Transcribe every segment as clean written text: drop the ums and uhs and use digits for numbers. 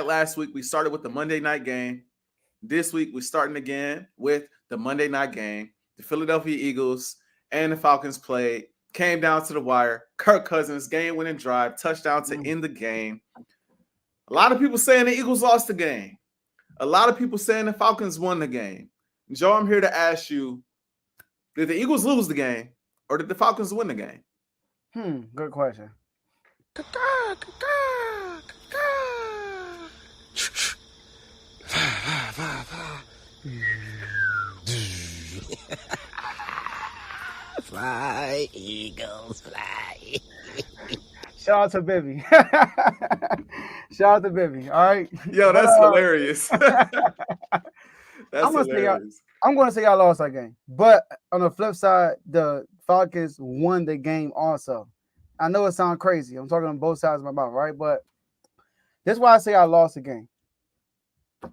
like last week, we started with the Monday night game. This week, we're starting again with the Monday night game. The Philadelphia Eagles and the Falcons played. Came down to the wire. Kirk Cousins, game-winning drive, touchdown to end the game. A lot of people saying the Eagles lost the game. A lot of people saying the Falcons won the game. Joe, I'm here to ask you, did the Eagles lose the game or did the Falcons win the game? Good question. Fly, Eagles, fly. Shout out to Bibby. Shout out to Bibby. All right. Yo, that's hilarious. That's hilarious. I'm going to say y'all lost that game. But on the flip side, the Falcons won the game also. I know it sounds crazy. I'm talking on both sides of my mouth, right? But that's why I say I lost the game.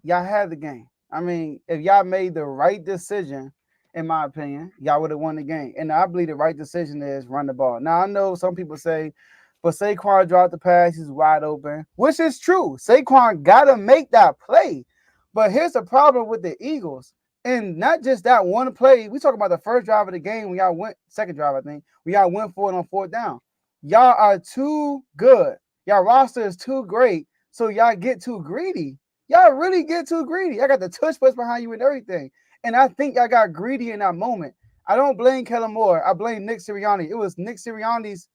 Y'all had the game. I mean, if y'all made the right decision, in my opinion, y'all would have won the game. And I believe the right decision is run the ball. Now, I know some people say, but Saquon dropped the pass, he's wide open, which is true. Saquon got to make that play. But here's the problem with the Eagles. And not just that one play. We talk about the first drive of the game when y'all went, second drive, I think, when y'all went for it on fourth down. Y'all are too good. Y'all roster is too great. So y'all get too greedy. Y'all really get too greedy. I got the tush push behind you and everything. And I think y'all got greedy in that moment. I don't blame Kellen Moore. I blame Nick Sirianni. It was Nick Sirianni's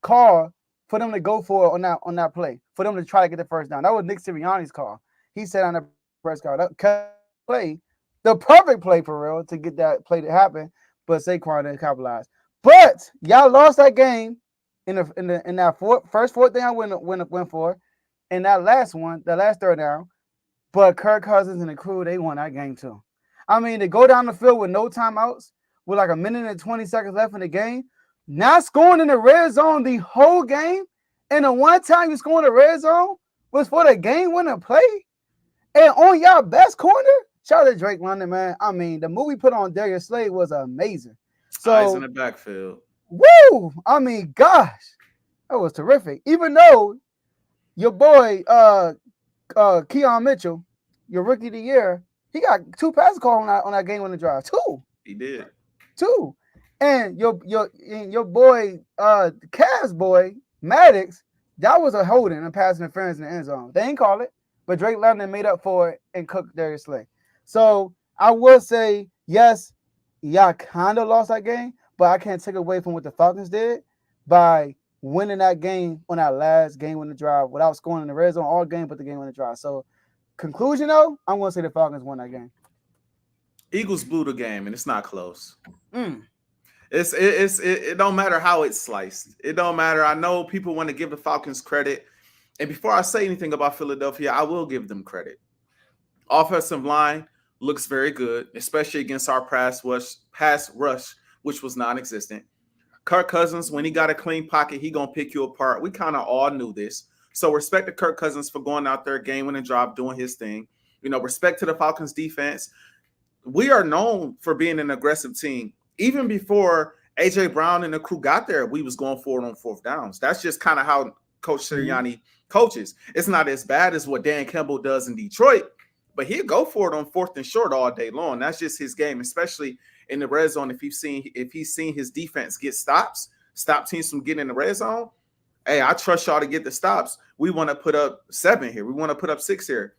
call for them to go for it on that play, for them to try to get the first down. That was Nick Sirianni's call. He said on the press call, that play, the perfect play for real to get that play to happen, but Saquon didn't capitalize. But y'all lost that game in that first fourth down went for, and that last one, the last third down. But Kirk Cousins and the crew, they won that game too. I mean, to go down the field with no timeouts, with like a minute and 20 seconds left in the game, not scoring in the red zone the whole game, and the one time you scored in the red zone was for the game-winning play, and on y'all best corner, shout out to Drake London, man. I mean, the movie put on Darius Slade was amazing. So, eyes in the backfield. Woo! I mean, gosh, that was terrific. Even though your boy, Keon Mitchell, your rookie of the year, he got 2 passes called on that game on the drive. 2. He did. 2. And your boy, Cavs boy, Maddox, that was a holding and pass interference in the end zone. They ain't call it, but Drake London made up for it and cooked Darius Slay. So I would say, yes, y'all kind of lost that game, but I can't take away from what the Falcons did by winning that game on that last game on the drive without scoring in the red zone all game, but the game on the drive. So conclusion, though, I'm going to say the Falcons won that game. Eagles blew the game, and it's not close. It don't matter how it's sliced. It don't matter. I know people want to give the Falcons credit. And before I say anything about Philadelphia, I will give them credit. Offensive line looks very good, especially against our pass rush, which was non-existent. Kirk Cousins, when he got a clean pocket, he going to pick you apart. We kind of all knew this. So respect to Kirk Cousins for going out there, game-winning drive, doing his thing. Respect to the Falcons defense. We are known for being an aggressive team. Even before A.J. Brown and the crew got there, we was going for it on fourth downs. That's just kind of how Coach Sirianni coaches. It's not as bad as what Dan Campbell does in Detroit, but he'll go for it on fourth and short all day long. That's just his game, especially in the red zone. If he's seen his defense get stop teams from getting in the red zone, hey, I trust y'all to get the stops. We want to put up 7 here. We want to put up 6 here.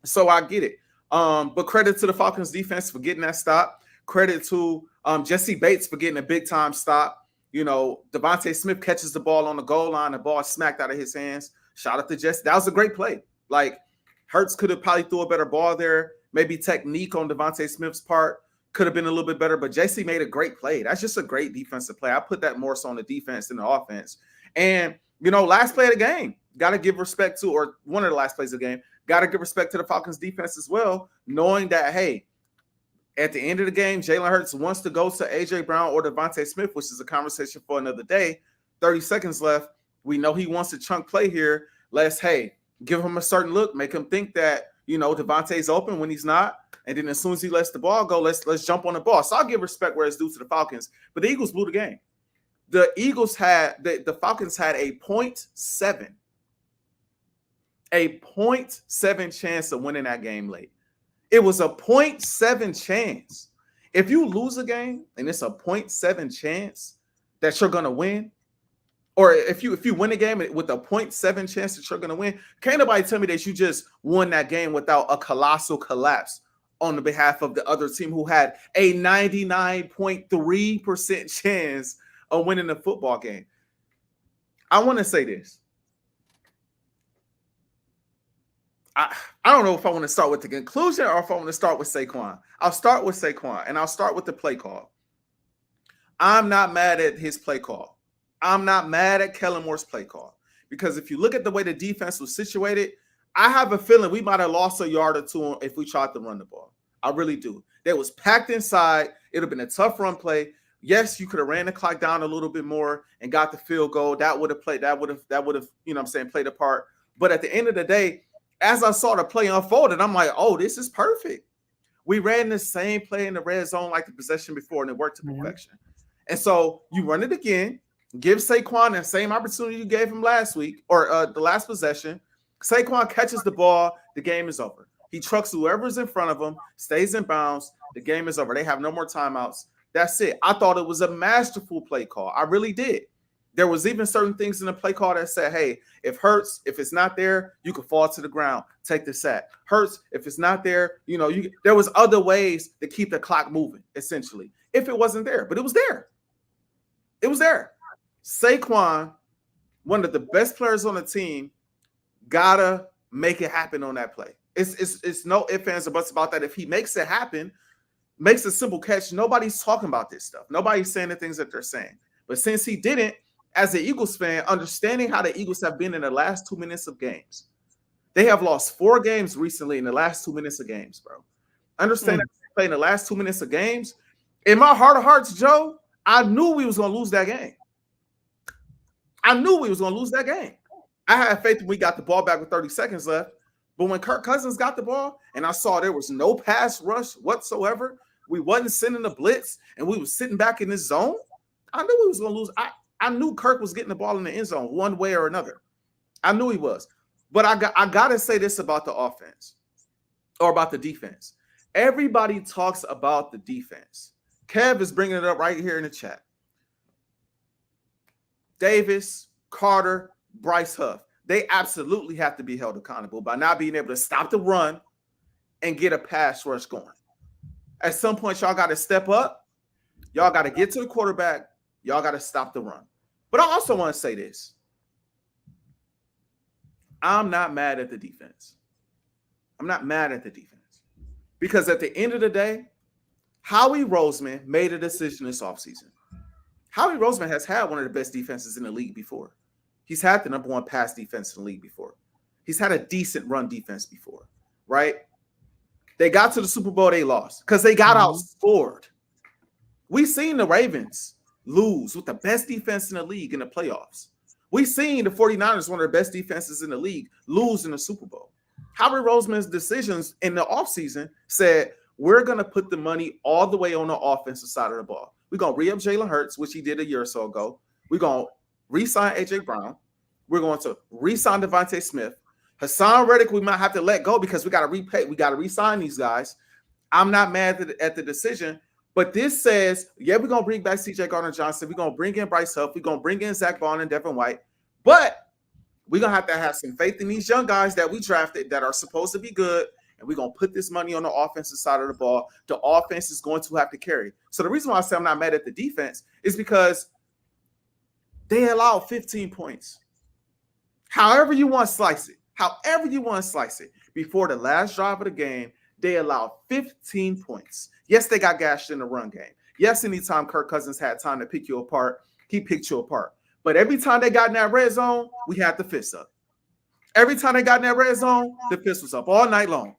So I get it. But credit to the Falcons defense for getting that stop. Credit to Jesse Bates for getting a big-time stop. Devontae Smith catches the ball on the goal line. The ball smacked out of his hands. Shout out to Jesse. That was a great play. Like, Hurts could have probably threw a better ball there. Maybe technique on Devontae Smith's part could have been a little bit better, but Jesse made a great play. That's just a great defensive play. I put that more so on the defense than the offense. And, last play of the game, got to give respect to, or one of the last plays of the game, got to give respect to the Falcons defense as well, knowing that, hey, at the end of the game, Jalen Hurts wants to go to A.J. Brown or Devontae Smith, which is a conversation for another day. 30 seconds left. We know he wants a chunk play here. Let's, give him a certain look, make him think that, Devontae's open when he's not. And then as soon as he lets the ball go, let's jump on the ball. So I'll give respect where it's due to the Falcons. But the Eagles blew the game. The Falcons had a 0.7 A 0.7 chance of winning that game late. It was a 0.7 chance. If you lose a game and it's a 0.7 chance that you're gonna win, or if you win a game with a 0.7 chance that you're gonna win, can't nobody tell me that you just won that game without a colossal collapse on the behalf of the other team who had a 99.3% chance of winning the football game. I want to say this. I don't know if I want to start with the conclusion or if I want to start with Saquon. I'll start with Saquon, and I'll start with the play call. I'm not mad at his play call. I'm not mad at Kellen Moore's play call. Because if you look at the way the defense was situated, I have a feeling we might have lost a yard or two if we tried to run the ball. I really do. It was packed inside. It would have been a tough run play. Yes, you could have ran the clock down a little bit more and got the field goal. That would have played. That would have, played a part. But at the end of the day, as I saw the play unfolded, I'm like, oh, this is perfect. We ran the same play in the red zone like the possession before, and it worked to perfection. And so you run it again, give Saquon the same opportunity you gave him last week or the last possession. Saquon catches the ball, the game is over. He trucks whoever's in front of him, stays in bounds, the game is over. They have no more timeouts. That's it. I thought it was a masterful play call. I really did. There was even certain things in the play call that said, hey, if it's not there, you can fall to the ground, take the sack. Hurts, if it's not there, there was other ways to keep the clock moving, essentially, if it wasn't there. But it was there. It was there. Saquon, one of the best players on the team, gotta make it happen on that play. It's no ifs, ands, or buts about that. If he makes it happen, makes a simple catch, nobody's talking about this stuff. Nobody's saying the things that they're saying. But since he didn't, as an Eagles fan, understanding how the Eagles have been in the last 2 minutes of games, they have lost 4 games recently in the last 2 minutes of games, bro. Understand that they play in the last 2 minutes of games. In my heart of hearts, Joe, I knew we was going to lose that game. I knew we was going to lose that game. I had faith when we got the ball back with 30 seconds left. But when Kirk Cousins got the ball and I saw there was no pass rush whatsoever, we wasn't sending the blitz and we was sitting back in this zone, I knew we was going to lose. I knew Kirk was getting the ball in the end zone one way or another. I knew he was. But I got to say this about the offense or about the defense. Everybody talks about the defense. Kev is bringing it up right here in the chat. Davis, Carter, Bryce Huff. They absolutely have to be held accountable by not being able to stop the run and get a pass rush going. At some point, y'all got to step up. Y'all got to get to the quarterback. Y'all got to stop the run. But I also want to say this. I'm not mad at the defense. I'm not mad at the defense. Because at the end of the day, Howie Roseman made a decision this offseason. Howie Roseman has had one of the best defenses in the league before. He's had the number 1 pass defense in the league before. He's had a decent run defense before, right? They got to the Super Bowl, they lost because they got outscored. We seen the Ravens lose with the best defense in the league in the playoffs. We seen the 49ers, one of the best defenses in the league, lose in the Super Bowl. Howie Roseman's decisions in the offseason said, we're going to put the money all the way on the offensive side of the ball. We're going to re-up Jalen Hurts, which he did a year or so ago. We're going to re-sign A.J. Brown. We're going to re-sign Devontae Smith. Hassan Reddick, we might have to let go because we got to repay. We got to re-sign these guys. I'm not mad at the decision, but this says, yeah, we're going to bring back C.J. Gardner-Johnson. We're going to bring in Bryce Huff. We're going to bring in Zach Bond and Devin White. But we're going to have some faith in these young guys that we drafted that are supposed to be good, and we're going to put this money on the offensive side of the ball. The offense is going to have to carry. So the reason why I say I'm not mad at the defense is because they allowed 15 points. However you want to slice it, before the last drive of the game, they allowed 15 points. Yes, they got gashed in the run game. Yes, anytime Kirk Cousins had time to pick you apart, he picked you apart. But every time they got in that red zone, we had the fist up. Every time they got in that red zone, the fist was up all night long.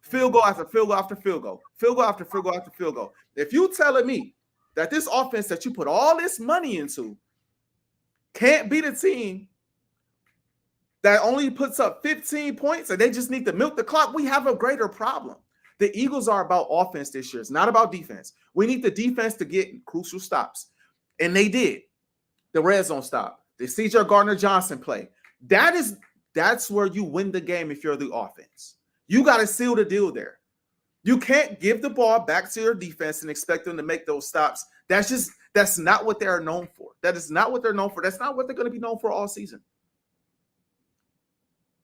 Field goal after field goal after field goal. Field goal after field goal after field goal. If you telling me that this offense that you put all this money into can't beat a team that only puts up 15 points and they just need to milk the clock, we have a greater problem. The Eagles are about offense this year. It's not about defense. We need the defense to get crucial stops. And they did. The red zone stop. The C.J. Gardner-Johnson play. That is That's where you win the game if you're the offense. You got to seal the deal there. You can't give the ball back to your defense and expect them to make those stops. That's not what they're known for. That is not what they're known for. That's not what they're going to be known for all season.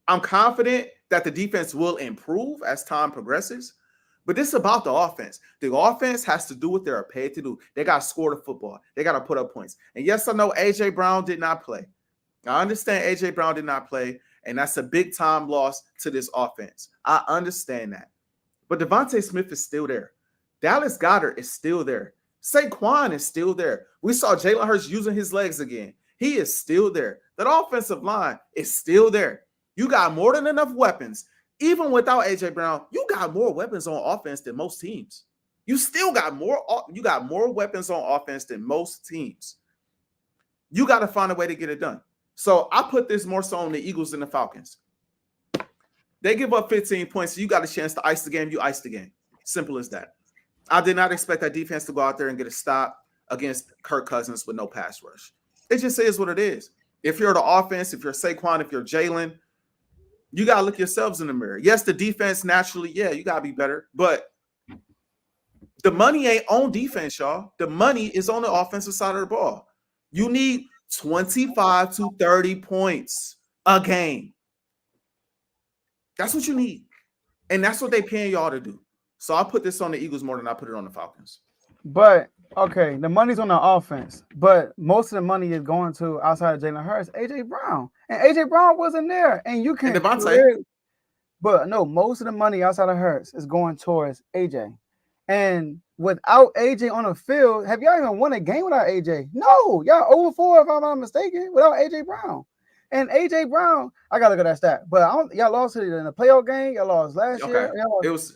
I'm confident that the defense will improve as time progresses, but this is about the offense. The offense has to do what they're paid to do. They got to score the football. They got to put up points. And yes, I know A.J. Brown did not play. I understand A.J. Brown did not play, and that's a big time loss to this offense. I understand that. But Devontae Smith is still there. Dallas Goedert is still there. Saquon is still there. We saw Jalen Hurts using his legs again. He is still there. That offensive line is still there. You got more than enough weapons. Even without A.J. Brown, you got more weapons on offense than most teams. You still got more. You got more weapons on offense than most teams. You got to find a way to get it done. So I put this more so on the Eagles than the Falcons. They give up 15 points. So you got a chance to ice the game. You ice the game. Simple as that. I did not expect that defense to go out there and get a stop against Kirk Cousins with no pass rush. It just is what it is. If you're the offense, if you're Saquon, if you're Jalen, you got to look yourselves in the mirror. Yes, the defense naturally, you got to be better. But the money ain't on defense, y'all. The money is on the offensive side of the ball. You need 25 to 30 points a game. That's what you need. And that's what they paying y'all to do. So I put this on the Eagles more than I put it on the Falcons. But, okay, the money's on the offense. But most of the money is going to, outside of Jalen Hurts, A.J. Brown. And A.J. Brown wasn't there. And you can. And Devontae. But, no, most of the money outside of Hurts is going towards A.J. And without A.J. on the field, have y'all even won a game without A.J.? No. Y'all 0-4, if I'm not mistaken, without A.J. Brown. And A.J. Brown, I got to look at that stat. But y'all lost it in the playoff game. Y'all lost last year. It was.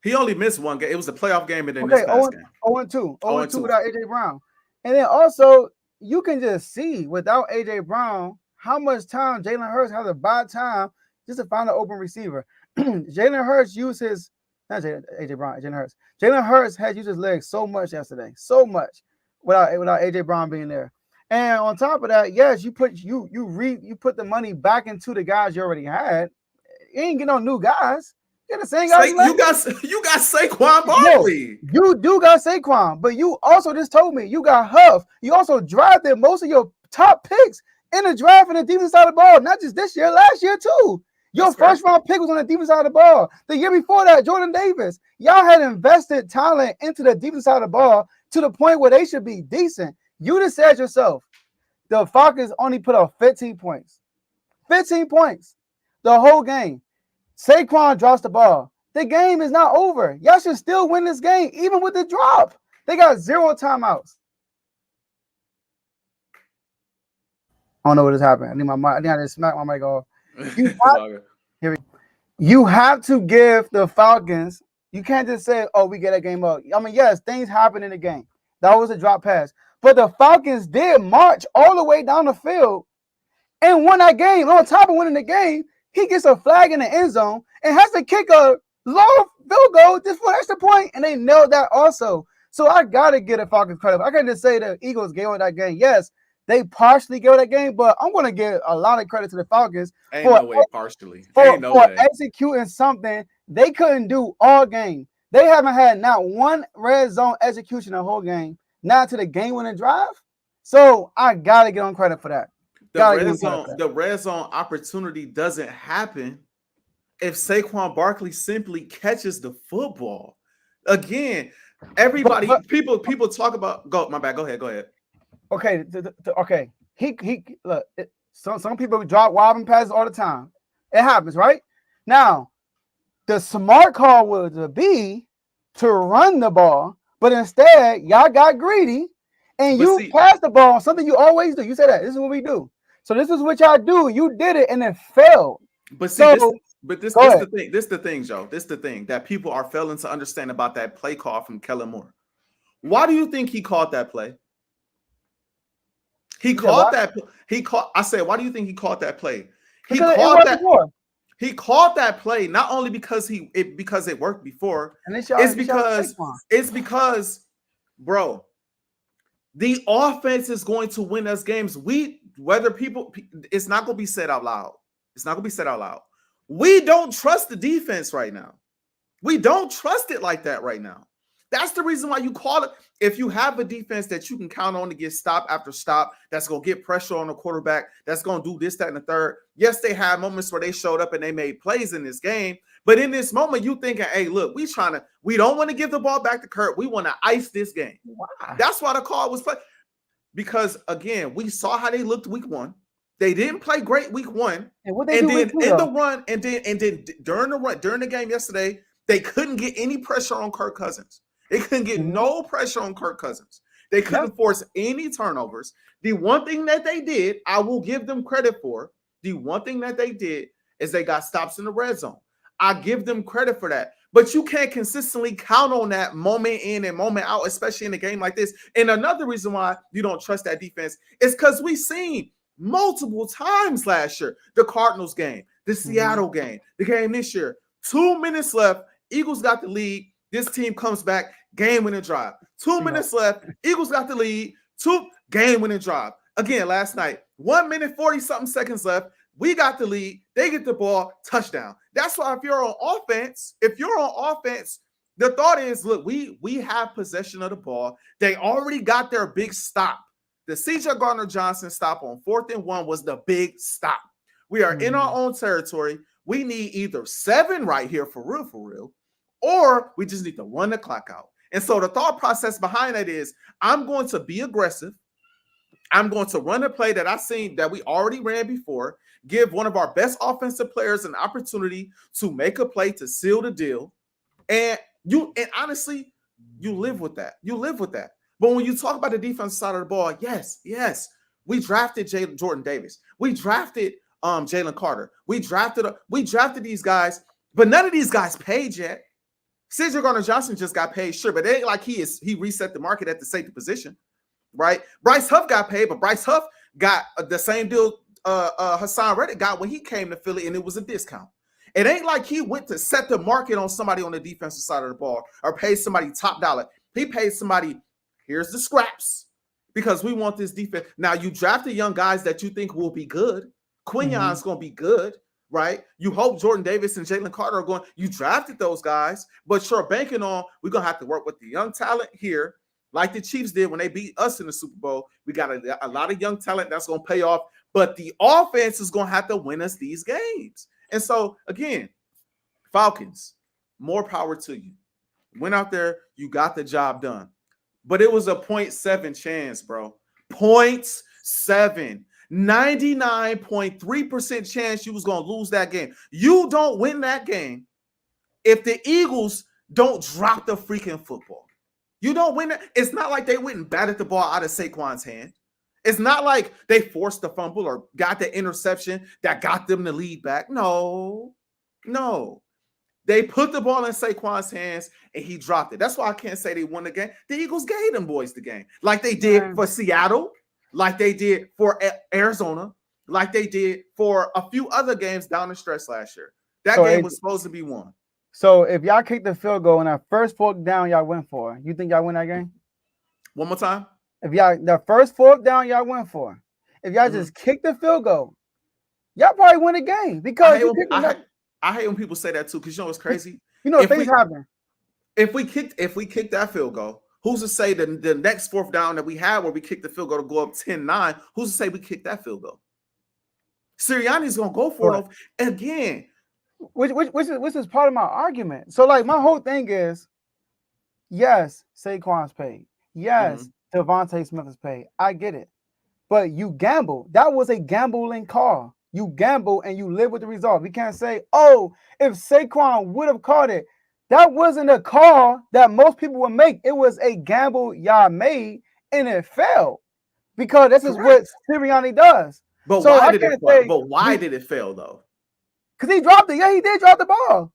He only missed one game. It was a playoff game and then this past game. 0-2. 0-2 without A.J. Brown. And then also, you can just see without A.J. Brown how much time Jalen Hurts has to buy time just to find an open receiver. Jalen Hurts used his – not A.J. Brown, Jalen Hurts. Jalen Hurts had used his legs so much yesterday. So much without A.J. Brown being there. And on top of that, yes, you put the money back into the guys you already had. You ain't get no new guys. You're the same guys. You got Saquon Barkley. No, you do got Saquon, but you also just told me you got Huff. You also drafted most of your top picks in the draft on the defensive side of the ball. Not just this year, last year too. Your first round pick was on the defensive side of the ball. The year before that, Jordan Davis. Y'all had invested talent into the defensive side of the ball to the point where they should be decent. You just said yourself, the Falcons only put up 15 points. 15 points the whole game. Saquon drops the ball. The game is not over. Y'all should still win this game, even with the drop. They got 0 timeouts. I don't know what is happening. I need my mic. I need to smack my mic off. You have to give the Falcons. You can't just say, "Oh, we get that game up." I mean, yes, things happen in the game. That was a drop pass, but the Falcons did march all the way down the field and won that game. On top of winning the game, he gets a flag in the end zone and has to kick a long field goal just for an extra point, and they nailed that also. So I gotta get a Falcons credit. I can't just say the Eagles gave away that game. Yes, they partially gave that game, but I'm gonna give a lot of credit to the Falcons for executing something they couldn't do all game. They haven't had not one red zone execution the whole game, not to the game-winning drive. So I gotta get on credit for that. The red zone opportunity doesn't happen if Saquon Barkley simply catches the football. Again, everybody, people talk about. Go ahead. Okay, okay. He look. Some people drop wobbling passes all the time. It happens, right? Now, the smart call would be to run the ball, but instead y'all got greedy and you passed the ball. Something you always do. You say that this is what we do. So this is what y'all do. You did it and it failed. But see, this the thing. This the thing, Joe. This the thing that people are failing to understand about that play call from Kellen Moore. Why do you think he called that play? He called that. I said, why do you think he called that play? He called that play not only because it worked before. It's because, bro, the offense is going to win us games. It's not going to be said out loud. It's not going to be said out loud. We don't trust the defense right now. We don't trust it like that right now. That's the reason why you call it. If you have a defense that you can count on to get stop after stop, that's going to get pressure on the quarterback, that's going to do this, that, and the third. Yes, they had moments where they showed up and they made plays in this game. But in this moment, you thinking, hey, look, we don't want to give the ball back to Kurt. We want to ice this game. Why? That's why the call was played. Because, again, we saw how they looked week one. They didn't play great week one. And what they do then week two, in the run, and then during the game yesterday, they couldn't get any pressure on Kirk Cousins. They couldn't get no pressure on Kirk Cousins. They couldn't force any turnovers. The one thing that they did, I will give them credit for, the one thing that they did is they got stops in the red zone. I give them credit for that. But you can't consistently count on that moment in and moment out, especially in a game like this. And another reason why you don't trust that defense is because we've seen multiple times last year, the Cardinals game, the Seattle game, the game this year, 2 minutes left, Eagles got the lead, this team comes back, game-winning drive. 2 minutes left, Eagles got the lead, game-winning drive. Again, last night, 1 minute, 40-something seconds left, we got the lead, they get the ball, touchdown. That's why if you're on offense, the thought is, look, we have possession of the ball. They already got their big stop. The C.J. Gardner-Johnson stop on 4th and 1 was the big stop. We are in our own territory. We need either 7 right here for real, or we just need to run the clock out. And so the thought process behind that is I'm going to be aggressive. I'm going to run a play that I've seen that we already ran before, give one of our best offensive players an opportunity to make a play to seal the deal. And honestly, you live with that. But when you talk about the defensive side of the ball, yes, we drafted Jordan Davis. We drafted Jalen Carter. We drafted these guys, but none of these guys paid yet. C.J. Gardner-Johnson just got paid, sure, but it ain't like he reset the market at the safety position, right? Bryce Huff got paid, but Bryce Huff got the same deal Hassan Reddick got when he came to Philly, and it was a discount. It ain't like he went to set the market on somebody on the defensive side of the ball or paid somebody top dollar. He paid somebody, here's the scraps, because we want this defense. Now, you drafted young guys that you think will be good. Quinyon's going to be good, right? You hope Jordan Davis and Jalen Carter are going. You drafted those guys, but you're banking on we're going to have to work with the young talent here, like the Chiefs did when they beat us in the Super Bowl. We got a lot of young talent that's going to pay off, but the offense is going to have to win us these games. And so, again, Falcons, more power to you. Went out there, you got the job done. But it was a 0.7 chance, bro. 0.7. 99.3% chance you was going to lose that game. You don't win that game if the Eagles don't drop the freaking football. You don't win it. It's not like they went and batted the ball out of Saquon's hand. It's not like they forced the fumble or got the interception that got them the lead back. No. They put the ball in Saquon's hands and he dropped it. That's why I can't say they won the game. The Eagles gave them boys the game, like they did for Seattle, like they did for Arizona, like they did for a few other games down the stretch last year. That game was supposed to be won. So if y'all kicked the field goal and that first fourth down y'all went for, you think y'all win that game? One more time. If the first fourth down y'all went for, if y'all just kicked the field goal, y'all probably win the game because I hate when people say that too, because you know what's crazy? Things happen. If we kicked that field goal, who's to say that the next fourth down that we had where we kicked the field goal to go up 10-9, who's to say we kicked that field goal? Sirianni's gonna go for it again. Which is part of my argument. So like my whole thing is, yes, Saquon's paid. Yes, Devontae Smith is paid. I get it. But you gamble. That was a gambling call. You gamble and you live with the result. We can't say, oh, if Saquon would have caught it, that wasn't a call that most people would make. It was a gamble y'all made and it failed. Because this is what Sirianni does. But so why did it fail though? Because he dropped it. Yeah, he did drop the ball.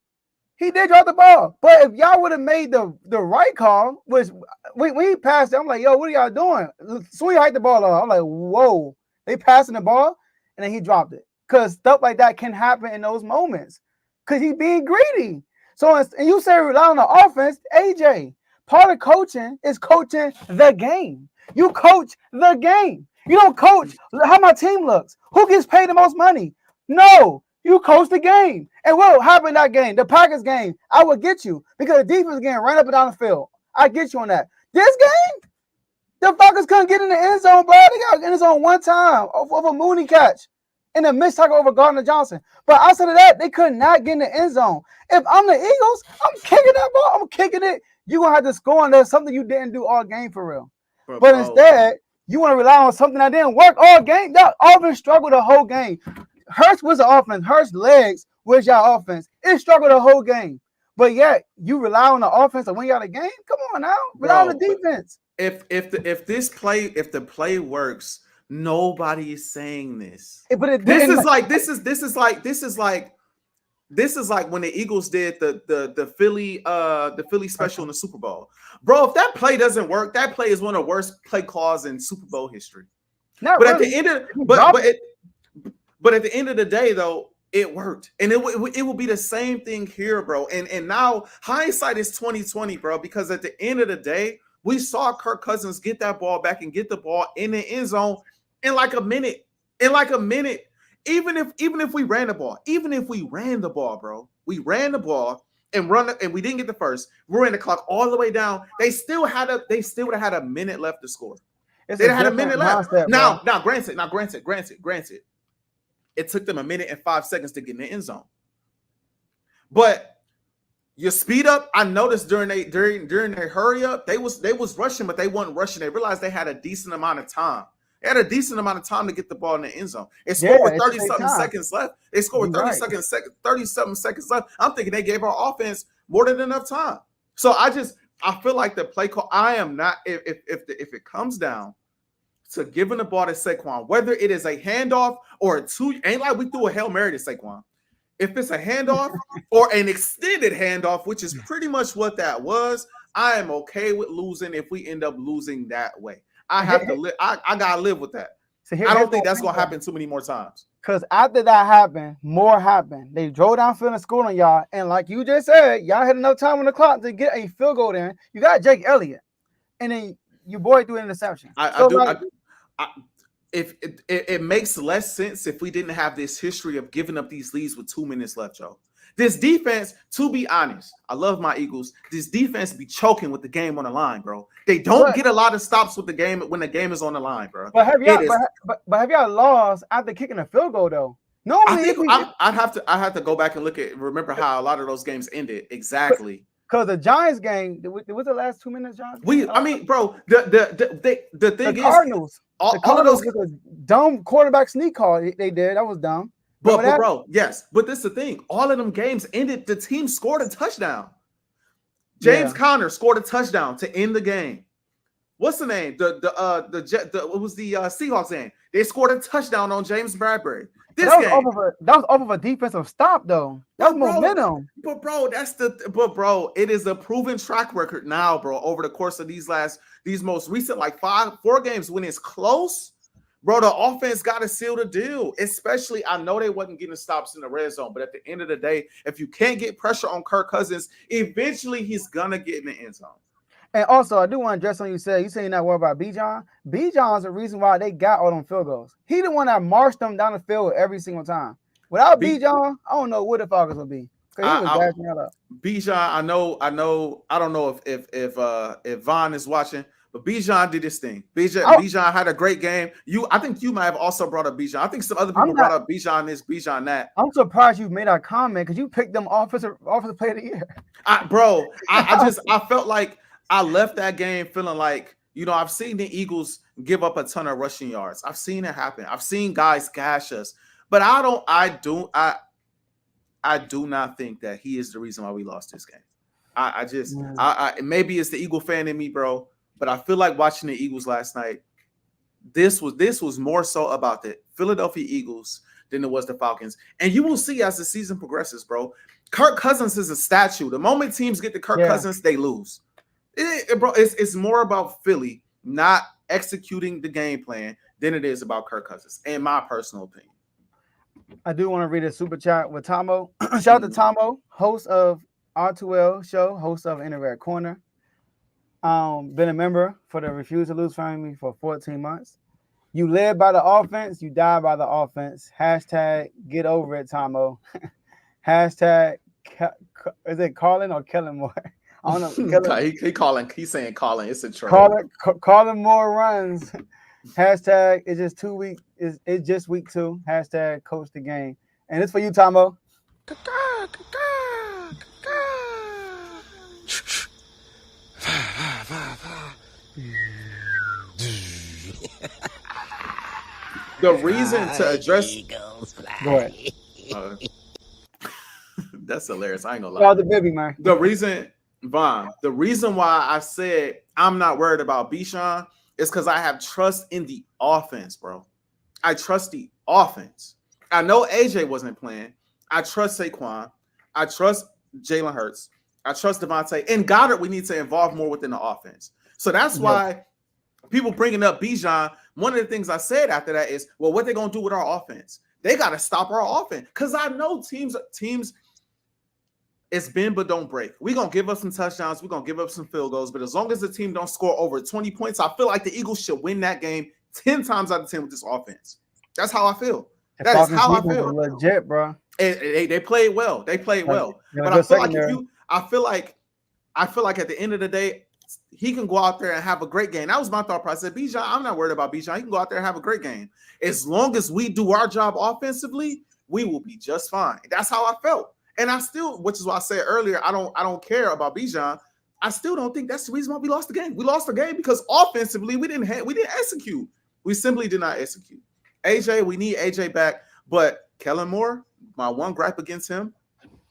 But if y'all would have made the right call, which when he passed it, I'm like, yo, what are y'all doing? So he hiked the ball off. I'm like, whoa, they passing the ball, and then he dropped it. Because stuff like that can happen in those moments. Because he being greedy. So, and you say rely on the offense, AJ, part of coaching is coaching the game. You coach the game. You don't coach how my team looks. Who gets paid the most money? No. You coached the game. And what happened that game? The Packers game, I would get you because the defense again ran up and down the field. I get you on that. This game, the Falcons couldn't get in the end zone, bro. They got in the end zone one time of a Mooney catch and a missed tackle over Gardner Johnson. But outside of that, they could not get in the end zone. If I'm the Eagles, I'm kicking that ball. I'm kicking it. You're going to have to score on that, something you didn't do all game for real. But instead, you want to rely on something that didn't work all game. That offense struggled the whole game. Hurts was the offense. Hurts' legs was your offense. It struggled the whole game. But yet, you rely on the offense to win you out a game? Come on now. Rely on the defense. If the play works, nobody is saying this. But this is like when the Eagles did the Philly special in the Super Bowl. Bro, if that play doesn't work, that play is one of the worst play calls in Super Bowl history. But really. At the end of but at the end of the day, though, it worked, and it will be the same thing here, bro. And now hindsight is 2020, bro. Because at the end of the day, we saw Kirk Cousins get that ball back and get the ball in the end zone in like a minute. Even if we ran the ball, bro, we ran the ball and we didn't get the first. We ran the clock all the way down. They still would have had a minute left to score. They had a minute left. Now, granted. It took them a minute and 5 seconds to get in the end zone. But your speed up, I noticed during their hurry up, they was rushing, but they weren't rushing. They realized they had a decent amount of time. They had a decent amount of time to get the ball in the end zone. It scored with 30-something seconds left. They scored with 37 seconds left. I'm thinking they gave our offense more than enough time. So I feel like the play call, I am not, if it comes down to giving the ball to Saquon, whether it is a handoff or a two, ain't like we threw a Hail Mary to Saquon. If it's a handoff or an extended handoff, which is pretty much what that was, I am okay with losing if we end up losing that way. I have to live. I gotta live with that. So I don't think that's gonna happen too many more times. Because after that happened, more happened. They drove downfield and scored on y'all, and like you just said, y'all had enough time on the clock to get a field goal in. You got Jake Elliott, and then your boy threw an interception. It makes less sense if we didn't have this history of giving up these leads with 2 minutes left, Joe. This defense, to be honest, I love my Eagles. This defense be choking with the game on the line, bro. They don't get a lot of stops with the game when the game is on the line, bro. But have y'all lost after kicking a field goal though? Normally, I'd have to go back and remember how a lot of those games ended exactly. Because the Giants game, was the last 2 minutes, John? Bro, the thing is, Cardinals. The Cardinals with a dumb quarterback sneak call they did. That was dumb. But bro, yes. But this is the thing. All of them games ended. The team scored a touchdown. James Conner scored a touchdown to end the game. What's the name? What was the Seahawks game? They scored a touchdown on James Bradbury. That was off of a defensive stop, though. That was momentum. But bro, it is a proven track record now, bro. Over the course of these most recent 4 games, when it's close, bro, the offense got to seal the deal. Especially, I know they wasn't getting stops in the red zone, but at the end of the day, if you can't get pressure on Kirk Cousins, eventually he's gonna get in the end zone. And also, I do want to address something you said. You saying not worried about Bijan. Bijan's the reason why they got all them field goals. He the one that marched them down the field every single time. Without Bijan, I don't know what the Falcons would be. Because he was backing that up. Bijan, I don't know if Von is watching, but Bijan did his thing. Bijan had a great game. I think you might have also brought up Bijan. I think some other people brought up Bijan this, Bijan that. I'm surprised you made that comment because you picked them offensive player of the year. I felt like I left that game feeling like, I've seen the Eagles give up a ton of rushing yards. I've seen it happen. I've seen guys gash us, but I do not think that he is the reason why we lost this game. Maybe it's the Eagle fan in me, bro, but I feel like watching the Eagles last night, this was more so about the Philadelphia Eagles than it was the Falcons. And you will see as the season progresses, bro, Kirk Cousins is a statue. The moment teams get to Kirk Cousins, they lose. It's more about Philly not executing the game plan than it is about Kirk Cousins, in my personal opinion. I do want to read a super chat with Tomo. Shout out to Tomo, host of R2L show, host of Inner Corner. Been a member for the Refuse to Lose family for 14 months. You live by the offense, you die by the offense. Hashtag get over it, Tomo. Hashtag is it Colin or Kellen Moore? I don't know. He's saying calling. It's a troll. Calling more runs. Hashtag it's just 2 weeks. It's just week 2. Hashtag coach the game. And it's for you, Tomo. The reason to address Eagles fly. Go ahead. That's hilarious. I ain't gonna lie. Oh, the baby, man. The reason why I said I'm not worried about Bijan is because I have trust in the offense, bro. I trust the offense. I know AJ wasn't playing. I trust Saquon. I trust Jalen Hurts. I trust Devontae. And Goddard, we need to involve more within the offense. So that's why people bringing up Bijan, one of the things I said after that is, well, what they going to do with our offense? They got to stop our offense. Because I know teams, it's bend but don't break. We're going to give up some touchdowns. We're going to give up some field goals. But as long as the team don't score over 20 points, I feel like the Eagles should win that game 10 times out of 10 with this offense. That's how I feel. That is how I feel. Legit, bro. They played well. They played well. But I feel like at the end of the day, he can go out there and have a great game. That was my thought process. Bijan, I'm not worried about Bijan. He can go out there and have a great game. As long as we do our job offensively, we will be just fine. That's how I felt. And I still, which is why I said earlier, I don't care about Bijan. I still don't think that's the reason why we lost the game. We lost the game because offensively we didn't execute. We simply did not execute. AJ, we need AJ back, but Kellen Moore, my one gripe against him,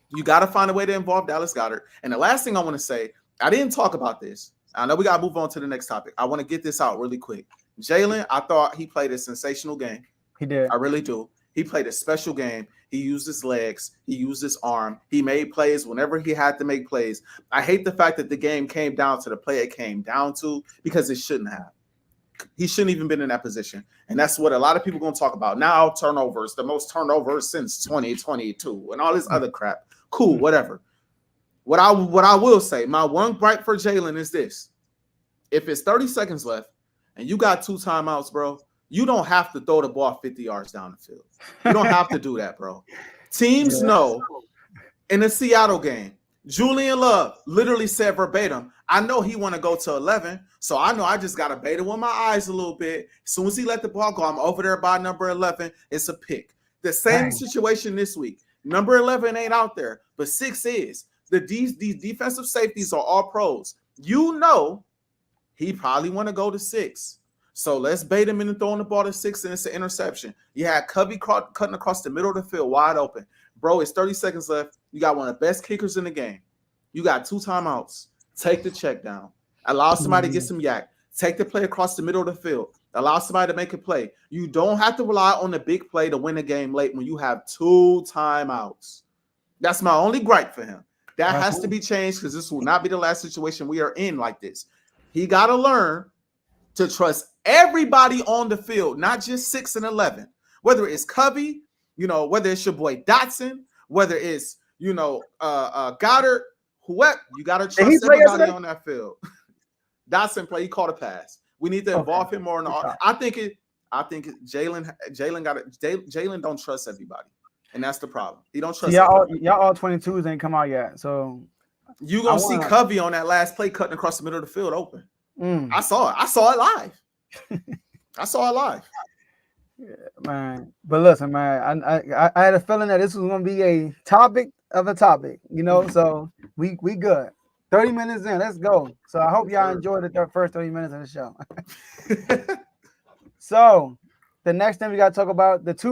you got to find a way to involve Dallas Goedert. And the last thing I want to say, I didn't talk about this. I know we got to move on to the next topic. I want to get this out really quick. Jalen, I thought he played a sensational game. He did. I really do. He played a special game. He used his legs. He used his arm. He made plays whenever he had to make plays. I hate the fact that the game came down to the play it came down to because it shouldn't have. He shouldn't even been in that position. And that's what a lot of people are going to talk about. Now turnovers, the most turnovers since 2022 and all this other crap. Cool, whatever. What I will say, my one gripe for Jalen is this. If it's 30 seconds left and you got 2 timeouts, bro, you don't have to throw the ball 50 yards down the field. You don't have to do that, bro. Teams know in the Seattle game, Julian Love literally said verbatim, I know he want to go to 11, so I know I just got to bait it with my eyes a little bit. As soon as he let the ball go, I'm over there by number 11. It's a pick. The same situation this week. Number 11 ain't out there, but 6 is. These defensive safeties are all pros. You know he probably want to go to 6. So let's bait him into throwing the ball to 6, and it's an interception. You had Covey cutting across the middle of the field, wide open. Bro, it's 30 seconds left. You got one of the best kickers in the game. You got 2 timeouts. Take the check down. Allow somebody to get some yak. Take the play across the middle of the field. Allow somebody to make a play. You don't have to rely on the big play to win a game late when you have 2 timeouts. That's my only gripe for him. That has to be changed because this will not be the last situation we are in like this. He got to learn to trust everybody on the field, not just 6 and 11. Whether it's Covey, whether it's your boy Dotson, whether it's, Goddard, whoever, you got to trust everybody on that field. Dotson play, he caught a pass. We need to involve him more in the I think Jalen don't trust everybody. And that's the problem. He don't trust y'all all 22s ain't come out yet. So you gonna see Covey on that last play cutting across the middle of the field open. I saw it live. I saw it live. Yeah, man. But listen, man, I had a feeling that this was gonna be a topic of a topic, so we good. 30 minutes in, let's go. So I hope y'all enjoyed the first 30 minutes of the show. So the next thing we gotta talk about, the 2